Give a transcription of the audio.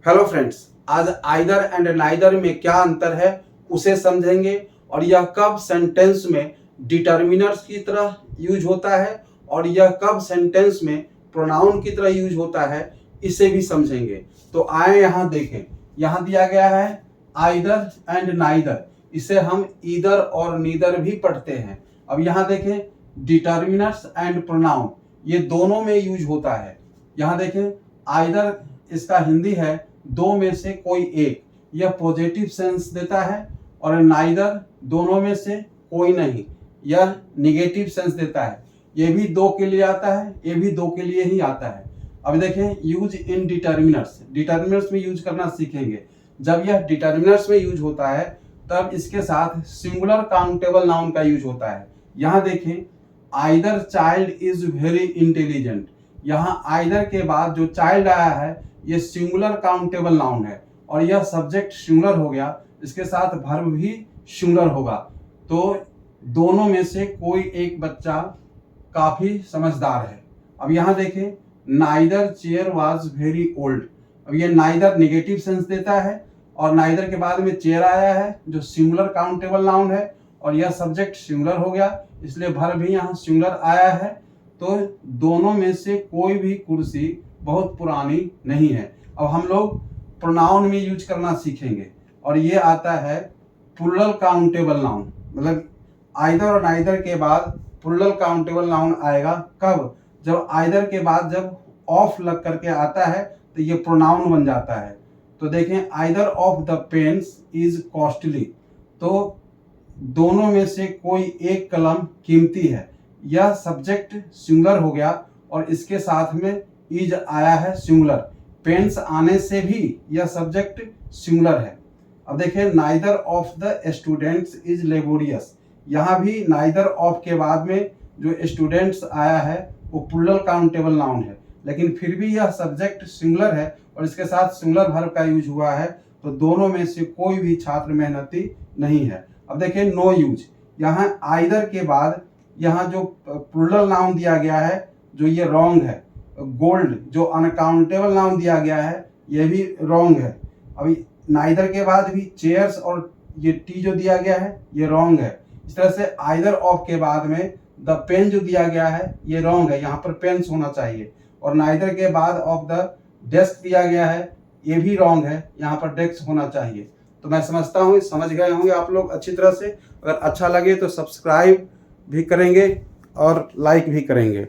Hello friends, आज either and neither में क्या अंतर है उसे समझेंगे और यह कब सेंटेंस में डिटर्मिनर्स की तरह यूज होता है और यह कब सेंटेंस में प्रोनाउन की तरह यूज होता है इसे भी समझेंगे। तो आए यहाँ देखें, यहाँ दिया गया है आइदर एंड नाइदर, इसे हम ईदर और नीदर भी पढ़ते हैं। अब यहाँ देखें डिटर्मिनर्स एंड प्रोनाउन, ये दोनों में यूज होता है। यहाँ देखें आइदर इसका हिंदी है दो में से कोई एक, यह पॉजिटिव सेंस देता है, और नाइदर दोनों में से कोई नहीं, यह निगेटिव सेंस देता है। ये भी दो के लिए आता है, ये भी दो के लिए ही आता है। अब देखें यूज इन डिटर्मिनर्स, डिटर्मिनर्स में यूज करना सीखेंगे। जब यह डिटर्मिनर्स में यूज होता है तब इसके साथ सिंगुलर काउंटेबल नाउन का यूज होता है। यहाँ देखें either child is very intelligent, यहाँ आइदर के बाद जो चाइल्ड आया है ये सिंगुलर काउंटेबल नाउन है और यह सब्जेक्ट सिंगुलर हो गया, इसके साथ वर्ब भी सिंगुलर होगा। तो दोनों में से कोई एक बच्चा काफी समझदार है। अब यहाँ देखें neither chair was very old, अब ये नाइदर नेगेटिव सेंस देता है और नाइदर के बाद में चेयर आया है जो सिंगुलर काउंटेबल नाउन है और यह सब्जेक्ट सिंगुलर हो गया, इसलिए वर्ब भी यहाँ सिंगुलर आया है। तो दोनों में से कोई भी कुर्सी बहुत पुरानी नहीं है। अब हम लोग प्रोनाउन में यूज करना सीखेंगे और ये आता है प्लूरल काउंटेबल नाउन, मतलब आइदर और नाइदर के बाद प्लूरल काउंटेबल नाउन आएगा कब? जब आइदर के बाद जब ऑफ लग करके आता है तो ये प्रोनाउन बन जाता है। तो देखें either of the pens is costly, तो दोनों में से कोई एक कलम कीमती है, यह सब्जेक्ट सिंगुलर हो गया और इसके साथ में इज आया है सिंगुलर, पेन्स आने से भी यह सब्जेक्ट सिंगुलर है। अब देखिए neither of the students is laborious, यहाँ भी नाइदर ऑफ के बाद में जो स्टूडेंट्स आया है वो प्लूरल काउंटेबल नाउन है, लेकिन फिर भी यह सब्जेक्ट सिंगुलर है और इसके साथ सिंगुलर वर्ब का यूज हुआ है, तो दोनों में से कोई भी छात्र मेहनती नहीं है। अब देखिए नो यूज, यहाँ आइदर के बाद यहाँ जो प्लूरल नाउन दिया गया है जो ये रॉन्ग है। गोल्ड जो अनकाउंटेबल नाउन दिया गया है ये भी रॉन्ग है। अभी नाइदर के बाद भी चेयर्स और ये टी जो दिया गया है ये रॉन्ग है। इस तरह से आइदर ऑफ के बाद में द पेन जो दिया गया है ये रॉन्ग है, यहाँ पर पेन्स होना चाहिए। और नाइदर के बाद ऑफ द डेस्क दिया गया है ये भी रॉन्ग है, यहाँ पर डेस्क होना चाहिए। तो मैं समझता हूँ समझ गए होंगे आप लोग अच्छी तरह से। अगर अच्छा लगे तो सब्सक्राइब भी करेंगे और लाइक भी करेंगे।